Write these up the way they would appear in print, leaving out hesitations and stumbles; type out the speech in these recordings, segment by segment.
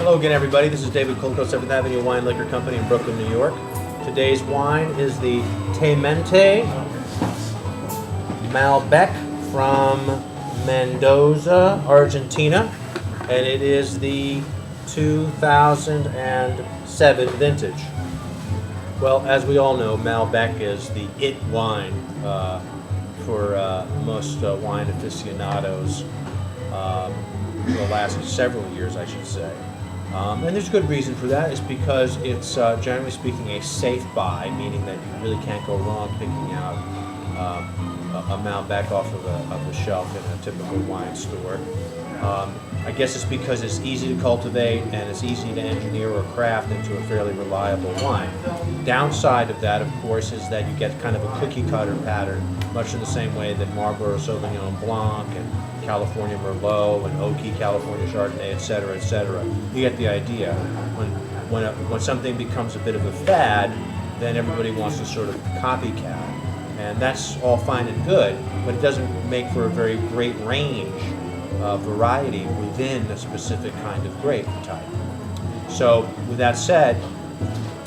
Hello again, everybody. This is David Kulko, 7th Avenue Wine and Liquor Company in Brooklyn, New York. Today's wine is the taymente malbec from Mendoza, Argentina, and it is the 2007 vintage. Well, as we all know, malbec is the it wine for most wine aficionados for the last several years, I should say. And there's good reason for that. It's because it's, generally speaking, a safe buy, meaning that you really can't go wrong picking out a malbec off of the shelf in a typical wine store. I guess it's because it's easy to cultivate and it's easy to engineer or craft into a fairly reliable wine. Downside of that, of course, is that you get kind of a cookie cutter pattern, much in the same way that Marlborough Sauvignon Blanc and California Merlot and Oaky California Chardonnay, etc., etc. You get the idea. When something becomes a bit of a fad, then everybody wants to sort of copycat. And that's all fine and good, but it doesn't make for a very great range variety within a specific kind of grape type. So with that said,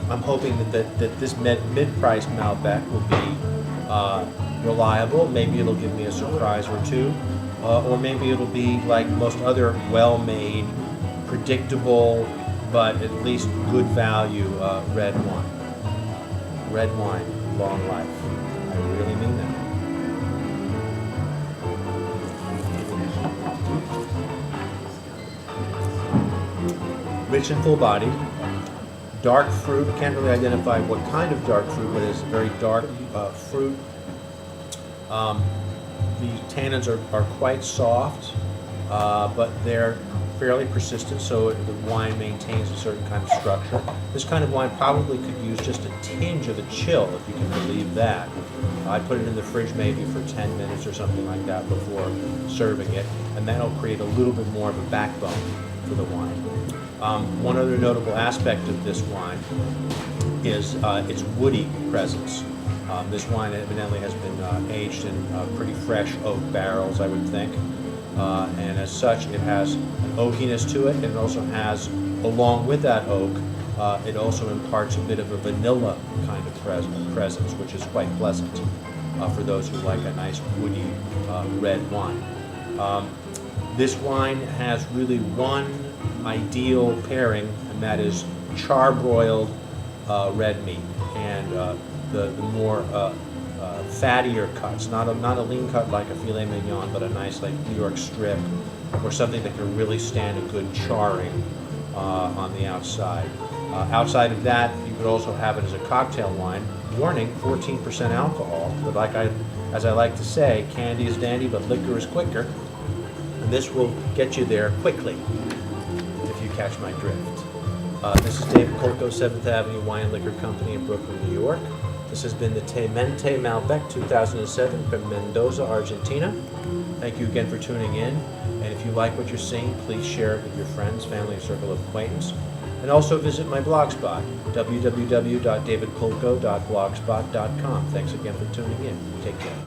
I'm hoping that this mid-price malbec will be reliable. Maybe it'll give me a surprise or two, or maybe it'll be like most other well-made, predictable, but at least good value red wine. Red wine, long life. I really mean that. Rich and full-bodied, dark fruit. Can't really identify what kind of dark fruit, but it's very dark fruit. The tannins are quite soft, but they're fairly persistent, so the wine maintains a certain kind of structure. This kind of wine probably could use just a tinge of a chill, if you can believe that. I put it in the fridge maybe for 10 minutes or something like that before serving it, and that'll create a little bit more of a backbone for the wine. One other notable aspect of this wine is its woody presence. This wine evidently has been aged in pretty fresh oak barrels, I would think, and as such it has an oakiness to it, and it also has, along with that oak, it also imparts a bit of a vanilla kind of presence, which is quite pleasant for those who like a nice woody red wine. This wine has really one ideal pairing, and that is charbroiled red meat, and the more fattier cuts, not a lean cut like a filet mignon, but a nice like New York strip, or something that can really stand a good charring on the outside. Outside of that, you could also have it as a cocktail wine. Warning, 14% alcohol, but as I like to say, candy is dandy, but liquor is quicker, and this will get you there quickly, if you catch my drift. This is David Kulko, 7th Avenue Wine and Liquor Company in Brooklyn, New York. This has been the Taymente Malbec 2007 from Mendoza, Argentina. Thank you again for tuning in, and if you like what you're seeing, please share it with your friends, family, and circle of acquaintance. And also visit my blogspot, www.davidkulko.blogspot.com. Thanks again for tuning in. Take care.